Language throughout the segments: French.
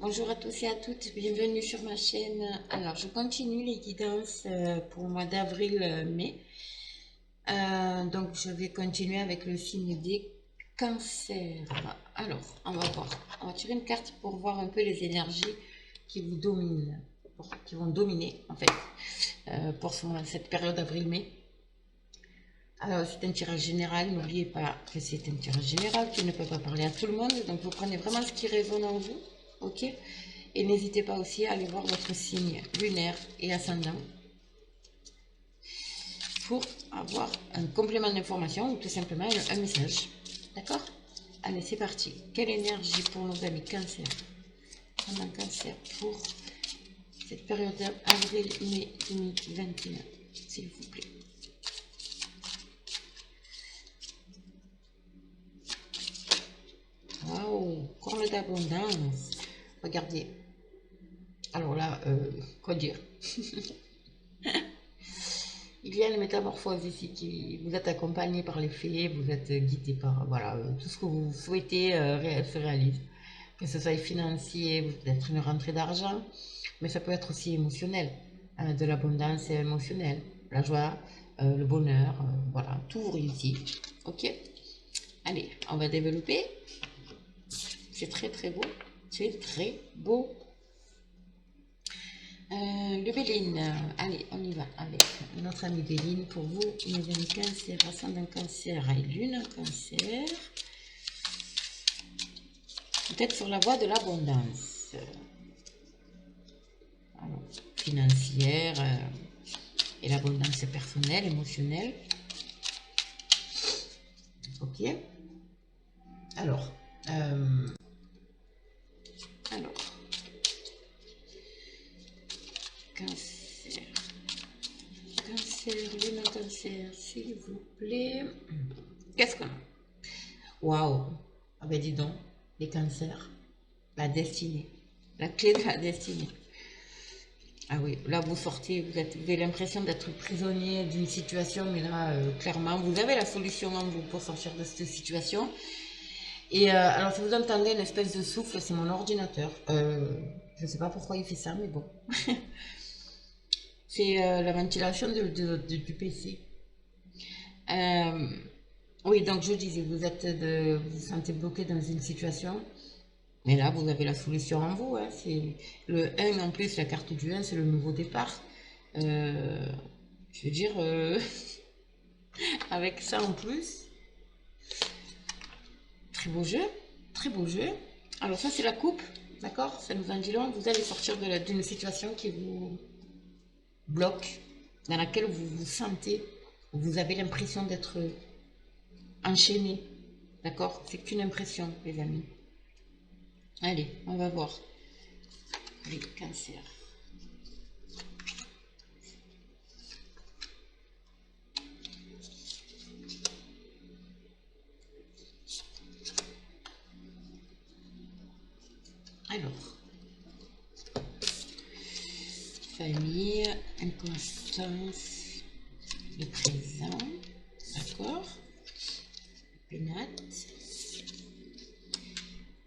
Bonjour à tous et à toutes, bienvenue sur ma chaîne. Alors, je continue les guidances pour le mois d'avril-mai. Donc, je vais continuer avec le signe des cancers. Alors, on va voir. On va tirer une carte pour voir un peu les énergies qui vous dominent, qui vont dominer en fait pour cette période avril-mai. Alors, c'est un tirage général. N'oubliez pas que c'est un tirage général qui ne peut pas parler à tout le monde. Donc, vous prenez vraiment ce qui résonne en vous. Ok? Et n'hésitez pas aussi à aller voir votre signe lunaire et ascendant pour avoir un complément d'information ou tout simplement un message. D'accord? Allez, c'est parti. Quelle énergie pour nos amis cancer? Un cancer pour cette période avril-mai 2021, s'il vous plaît. Waouh, corne d'abondance. Regardez. Alors là, quoi dire? Il y a une métamorphose ici qui vous êtes accompagné par les fées, vous êtes guidé par voilà, tout ce que vous souhaitez se réalise. Que ce soit financier, peut-être une rentrée d'argent, mais ça peut être aussi émotionnel, de l'abondance émotionnelle, la joie, le bonheur, voilà, tout réussit. Ok? Allez, on va développer. C'est très très beau, c'est très beau. Le Béline, allez, on y va avec notre ami Béline pour vous, mes amis cancer, ascendant cancer et lune cancer. Peut-être sur la voie de l'abondance financière et l'abondance personnelle, émotionnelle. Ok. Alors, cancer, cancer, lune cancer, s'il vous plaît. Qu'est-ce qu'on a? Waouh! Ah ben dis donc, les cancers, la destinée, la clé de la destinée. Ah oui, là vous sortez, vous avez l'impression d'être prisonnier d'une situation, mais là clairement vous avez la solution en vous pour sortir de cette situation. Et alors si vous entendez une espèce de souffle, c'est mon ordinateur. Je ne sais pas pourquoi il fait ça, mais bon. C'est la ventilation du PC. Oui, donc je disais, vous vous sentez bloqué dans une situation. Mais là, vous avez la solution en vous. Hein. C'est le 1 en plus, la carte du 1, c'est le nouveau départ. Je veux dire, avec ça en plus, très beau jeu, très beau jeu. Alors ça, c'est la coupe, d'accord? Ça nous en dit long. Vous allez sortir d'une situation qui vous bloque, dans laquelle vous vous sentez, vous avez l'impression d'être enchaîné, d'accord? C'est qu'une impression, les amis. Allez, on va voir. Les cancers. Alors, famille, inconstance, le présent, d'accord, pénate,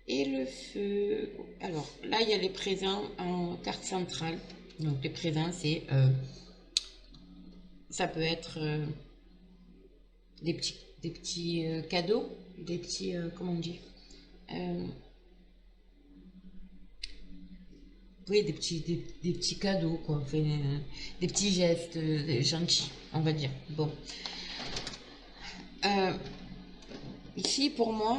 et le feu. Alors, là, il y a les présents en carte centrale. Donc, les présents, c'est, ça peut être des petits cadeaux, des petits, comment on dit, oui, des petits cadeaux, quoi. Enfin, des petits gestes gentils, on va dire. Bon. Ici, pour moi,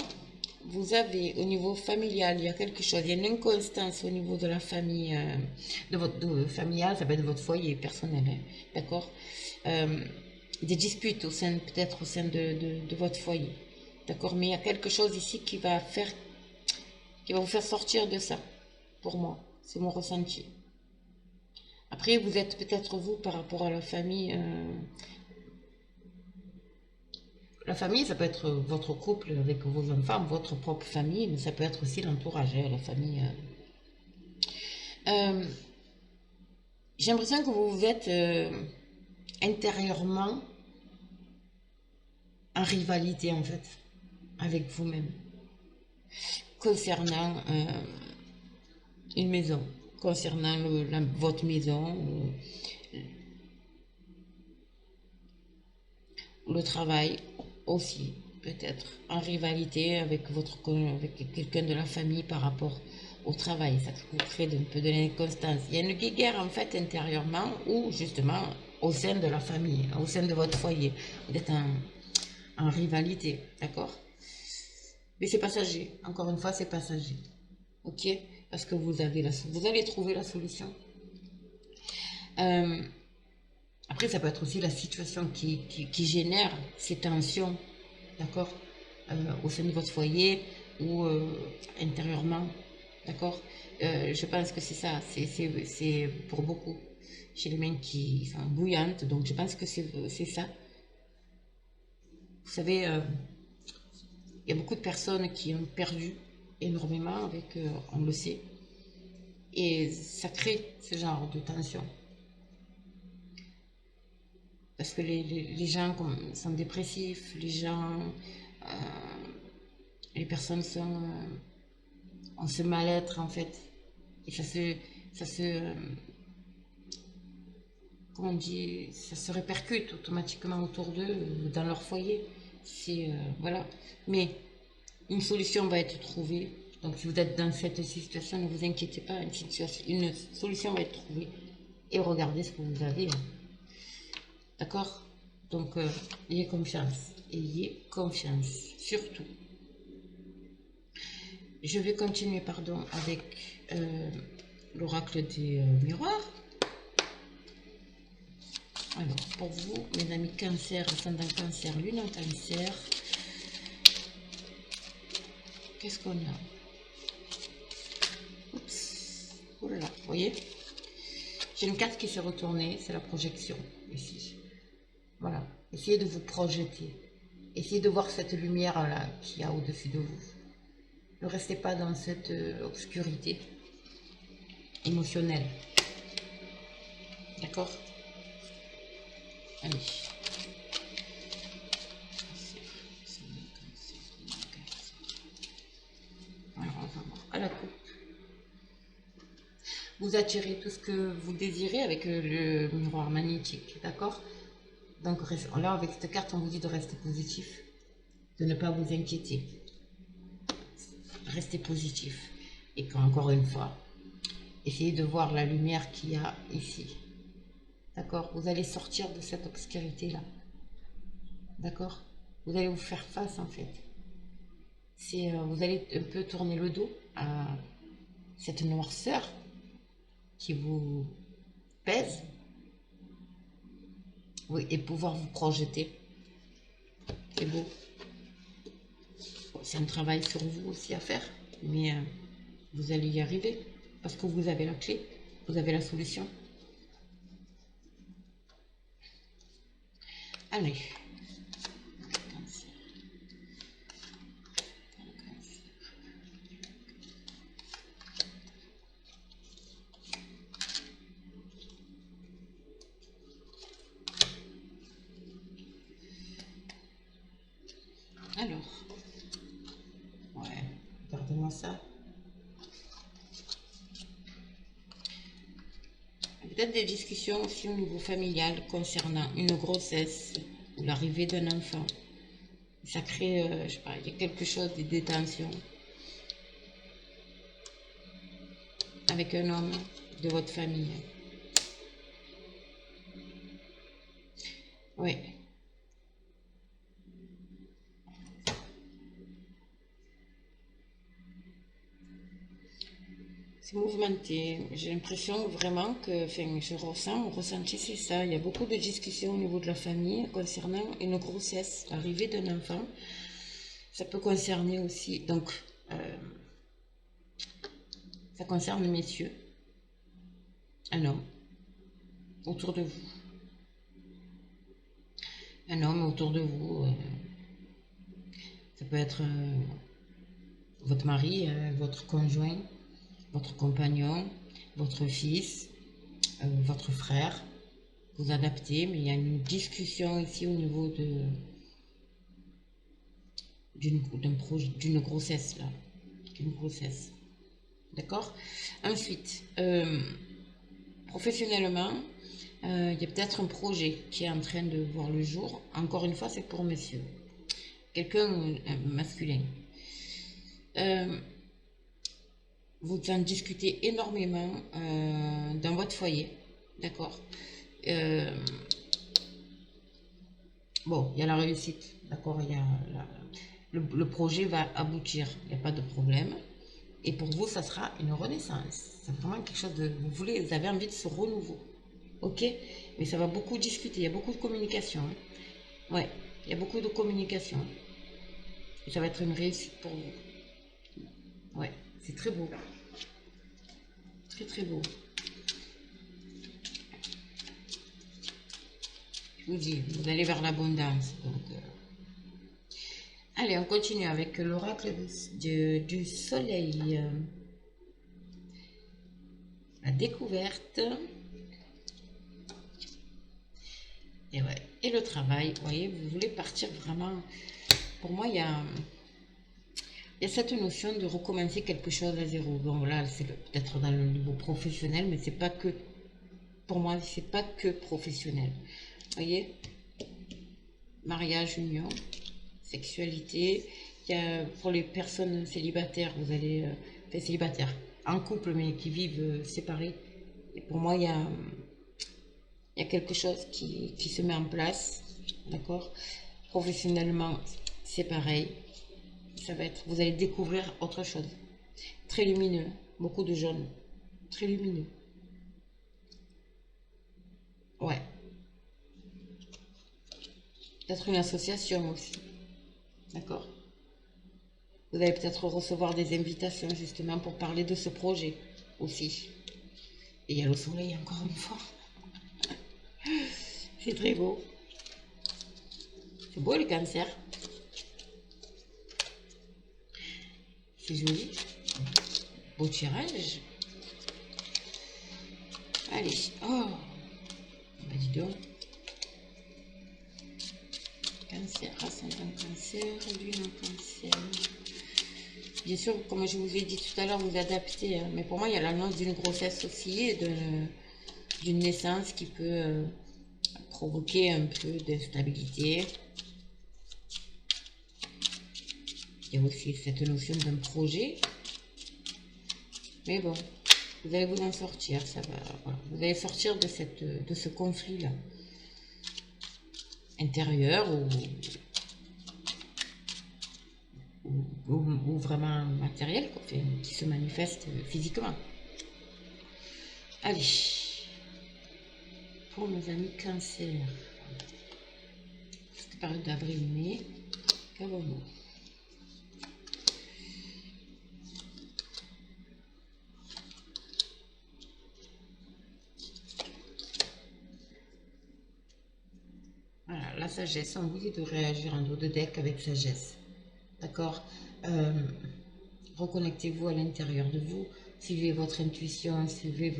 vous avez au niveau familial, il y a quelque chose, il y a une inconstance au niveau de la famille, de votre familial, ça peut être de votre foyer personnel, hein, d'accord? Des disputes peut-être au sein de votre foyer, d'accord? Mais il y a quelque chose ici qui va vous faire sortir de ça, pour moi, c'est mon ressenti. Après, vous êtes peut-être vous par rapport à la famille. La famille, ça peut être votre couple avec vos enfants, votre propre famille, mais ça peut être aussi l'entourage, hein, la famille. J'ai l'impression que vous êtes intérieurement en rivalité en fait avec vous-même concernant une maison, concernant votre maison, le travail aussi, peut-être en rivalité avec avec quelqu'un de la famille par rapport au travail. Ça crée un peu de l'inconstance. Il y a une guerre en fait intérieurement ou justement au sein de la famille, au sein de votre foyer. Vous êtes en rivalité, d'accord? Mais c'est passager. Encore une fois, c'est passager. Ok? Parce que vous allez trouver la solution. Euh, Après, ça peut être aussi la situation qui génère ces tensions, d'accord, au sein de votre foyer ou intérieurement, d'accord. Je pense que c'est ça, c'est pour beaucoup chez les mains qui sont bouillantes, donc je pense que c'est ça. Vous savez, il y a beaucoup de personnes qui ont perdu énormément avec, on le sait, et ça crée ce genre de tension. Parce que les gens sont dépressifs, les personnes ont ce mal-être en fait. Et ça se, comment on dit, ça se répercute automatiquement autour d'eux, dans leur foyer. Voilà. Mais une solution va être trouvée. Donc si vous êtes dans cette situation, ne vous inquiétez pas, une solution va être trouvée. Et regardez ce que vous avez. D'accord? Donc, ayez confiance. Ayez confiance. Surtout. Je vais continuer, pardon, avec l'oracle des miroirs. Alors, pour vous, mes amis cancer, ascendant cancer, lune en cancer, qu'est-ce qu'on a? Oups. Oh là là, vous voyez? J'ai une carte qui s'est retournée, c'est la projection, ici. Voilà. Essayez de vous projeter. Essayez de voir cette lumière-là qu'il y a au-dessus de vous. Ne restez pas dans cette obscurité émotionnelle. D'accord? Allez. Alors, on va voir à la coupe. Vous attirez tout ce que vous désirez avec le miroir magnétique. D'accord? Donc là, avec cette carte, on vous dit de rester positif, de ne pas vous inquiéter. Restez positif. Et encore une fois, essayez de voir la lumière qu'il y a ici. D'accord? Vous allez sortir de cette obscurité-là. D'accord? Vous allez vous faire face en fait. Vous allez un peu tourner le dos à cette noirceur qui vous pèse. Oui, et pouvoir vous projeter. C'est beau. C'est un travail sur vous aussi à faire, mais vous allez y arriver parce que vous avez la clé, vous avez la solution. Allez. Alors, ouais, regardez-moi ça. Peut-être des discussions aussi au niveau familial concernant une grossesse ou l'arrivée d'un enfant. Ça crée, je sais pas, il y a quelque chose de détention avec un homme de votre famille. Oui. C'est mouvementé. J'ai l'impression vraiment que, enfin, mon ressenti c'est ça. Il y a beaucoup de discussions au niveau de la famille concernant une grossesse, l'arrivée d'un enfant. Ça peut concerner aussi, donc, ça concerne messieurs, un homme autour de vous. Un homme autour de vous. Ça peut être votre mari, votre conjoint, votre compagnon, votre fils, votre frère. Vous adaptez, mais il y a une discussion ici au niveau d'une grossesse là, d'une grossesse, D'accord? Ensuite, professionnellement, il y a peut-être un projet qui est en train de voir le jour. Encore une fois, c'est pour monsieur. Quelqu'un masculin. Vous en discutez énormément dans votre foyer. D'accord? Euh, bon, il y a la réussite. D'accord? Il y a le projet va aboutir. Il n'y a pas de problème. Et pour vous, ça sera une renaissance. C'est vraiment quelque chose de... vous avez envie de ce renouveau. Ok? Mais ça va beaucoup discuter. Il y a beaucoup de communication. Hein. Ouais, il y a beaucoup de communication. Et ça va être une réussite pour vous. Ouais, c'est très beau. Très très beau. Je vous dis, vous allez vers l'abondance. Donc, allez, on continue avec l'oracle du soleil. La découverte. Et ouais. Et le travail, vous voyez, vous voulez partir vraiment. Pour moi, il y a cette notion de recommencer quelque chose à zéro. Bon, là, c'est peut-être dans le niveau professionnel, mais c'est pas que. Pour moi, c'est pas que professionnel. Vous voyez, mariage, union, sexualité. Il y a, pour les personnes célibataires, vous allez. Enfin, célibataires, en couple, mais qui vivent séparés. Et pour moi, il y a quelque chose qui se met en place. D'accord? Professionnellement, c'est pareil. Ça va être, vous allez découvrir autre chose. Très lumineux, beaucoup de jaune. Très lumineux. Ouais. Peut-être une association aussi. D'accord? Vous allez peut-être recevoir des invitations justement pour parler de ce projet aussi. Et il y a le soleil encore une fois. C'est très beau. C'est beau le cancer. C'est joli. Beau tirage. Allez. Oh. Bah dis donc. Cancer, ascendant cancer, lune en cancer. Bien sûr, comme je vous ai dit tout à l'heure, vous adaptez. Mais pour moi, il y a l'annonce d'une grossesse aussi et d'une naissance qui peut provoquer un peu d'instabilité. Il y a aussi cette notion d'un projet. Mais bon, vous allez vous en sortir. Ça va, voilà. Vous allez sortir de ce conflit-là. Intérieur ou vraiment matériel, quoi, qui se manifeste physiquement. Allez, pour nos amis cancer, cette période d'avril-mai, qu'avons-nous? Voilà, la sagesse, on vous dit de réagir en dos de deck avec sagesse. D'accord? Reconnectez-vous à l'intérieur de vous, suivez votre intuition, suivez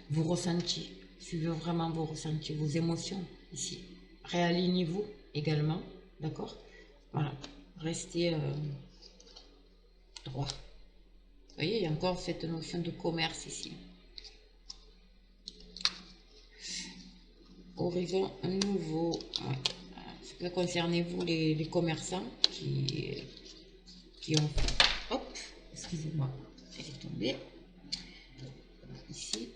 vos ressentis, suivez vraiment vos ressentis, vos émotions ici. Réalignez-vous également, d'accord? Voilà, restez droit. Vous voyez, il y a encore cette notion de commerce ici. Horizon nouveau. Ouais. Ça concernez-vous les commerçants qui ont... Hop, excusez-moi, elle est tombée. Ici.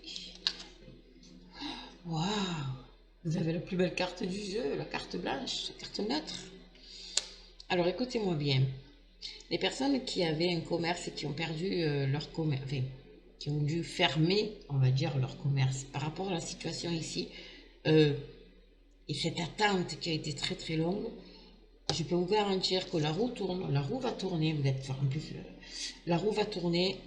Waouh! Vous avez la plus belle carte du jeu, la carte blanche, la carte neutre. Alors écoutez-moi bien. Les personnes qui avaient un commerce et qui ont perdu leur commerce, enfin, qui ont dû fermer, on va dire, leur commerce par rapport à la situation ici, et cette attente qui a été très très longue, je peux vous garantir que la roue tourne, la roue va tourner, vous êtes en plus, la roue va tourner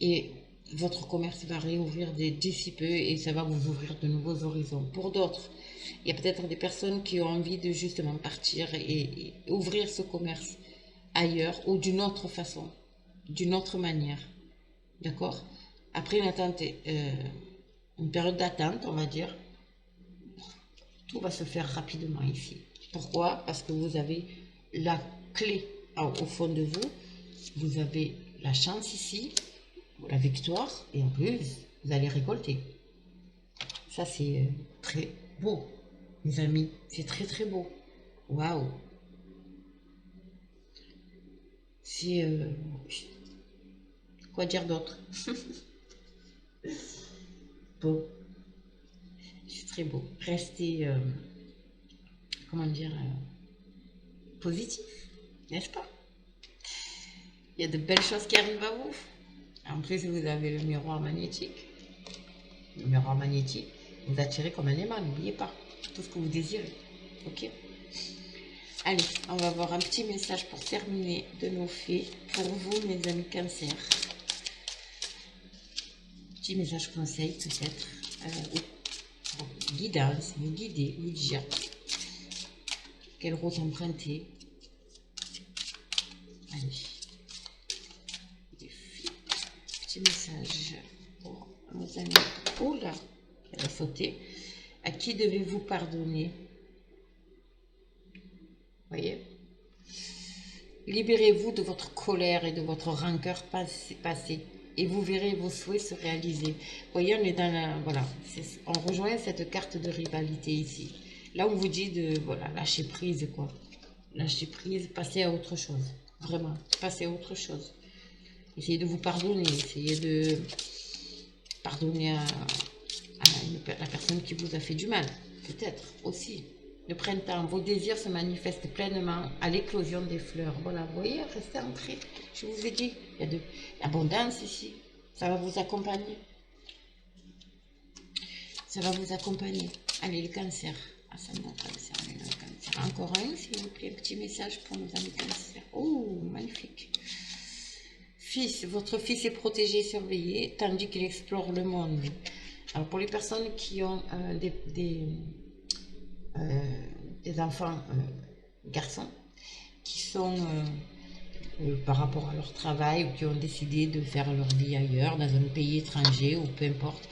et votre commerce va réouvrir d'ici peu et ça va vous ouvrir de nouveaux horizons. Pour d'autres, il y a peut-être des personnes qui ont envie de justement partir et ouvrir ce commerce ailleurs ou d'une autre façon, d'une autre manière. D'accord? Après une période d'attente, on va dire, tout va se faire rapidement ici. Pourquoi? Parce que vous avez la clé au fond de vous, vous avez la chance ici, la victoire, et en plus, vous allez récolter. Ça, c'est très beau, mes amis. C'est très, très beau. Waouh! C'est... quoi dire d'autre? Bon, c'est très beau. Restez, comment dire, positif, n'est-ce pas? Il y a de belles choses qui arrivent à vous. En plus, vous avez le miroir magnétique. Le miroir magnétique, vous attirez comme un aimant, n'oubliez pas. Tout ce que vous désirez. Ok? Allez, on va voir un petit message pour terminer de nos fées pour vous, mes amis Cancer. Petit message conseil, peut-être. Guidance, vous guider, vous dire quelle route emprunter. Allez. Petit message pour nos amis. Oh là, elle a sauté. À qui devez-vous pardonner? Voyez, libérez-vous de votre colère et de votre rancœur passée et vous verrez vos souhaits se réaliser. Voyez, on est dans la... Voilà, on rejoint cette carte de rivalité ici. Là, on vous dit de, voilà, lâcher prise, quoi. Lâcher prise, passer à autre chose. Vraiment, passer à autre chose. Essayez de vous pardonner, essayez de pardonner à la personne qui vous a fait du mal, peut-être aussi. Le printemps, vos désirs se manifestent pleinement à l'éclosion des fleurs. Voilà, vous voyez, restez ancrés. Je vous ai dit, il y a de l'abondance ici. Ça va vous accompagner. Ça va vous accompagner. Allez, le cancer. Ascendant cancer, allez, le cancer. Encore un, s'il vous plaît, un petit message pour nos amis cancer. Oh, magnifique. Fils, votre fils est protégé et surveillé, tandis qu'il explore le monde. Alors, pour les personnes qui ont des enfants garçons qui sont par rapport à leur travail ou qui ont décidé de faire leur vie ailleurs, dans un pays étranger ou peu importe,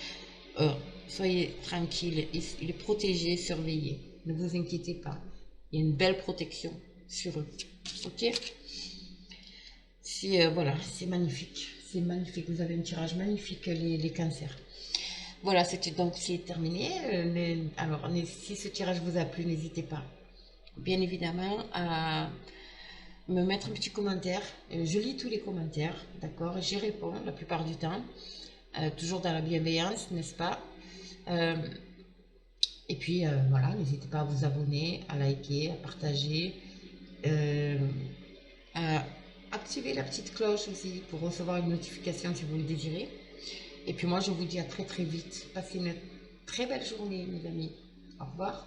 soyez tranquille, il est protégé, surveillé. Ne vous inquiétez pas. Il y a une belle protection sur eux. Ok? Voilà, c'est magnifique. C'est magnifique. Vous avez un tirage magnifique, les cancers. Voilà, c'est terminé. Alors, si ce tirage vous a plu, n'hésitez pas, bien évidemment, à me mettre un petit commentaire. Je lis tous les commentaires, d'accord? J'y réponds la plupart du temps, toujours dans la bienveillance, n'est-ce pas? Et puis, voilà, n'hésitez pas à vous abonner, à liker, à partager, à activer la petite cloche aussi pour recevoir une notification si vous le désirez. Et puis moi, je vous dis à très très vite. Passez une très belle journée, mes amis. Au revoir.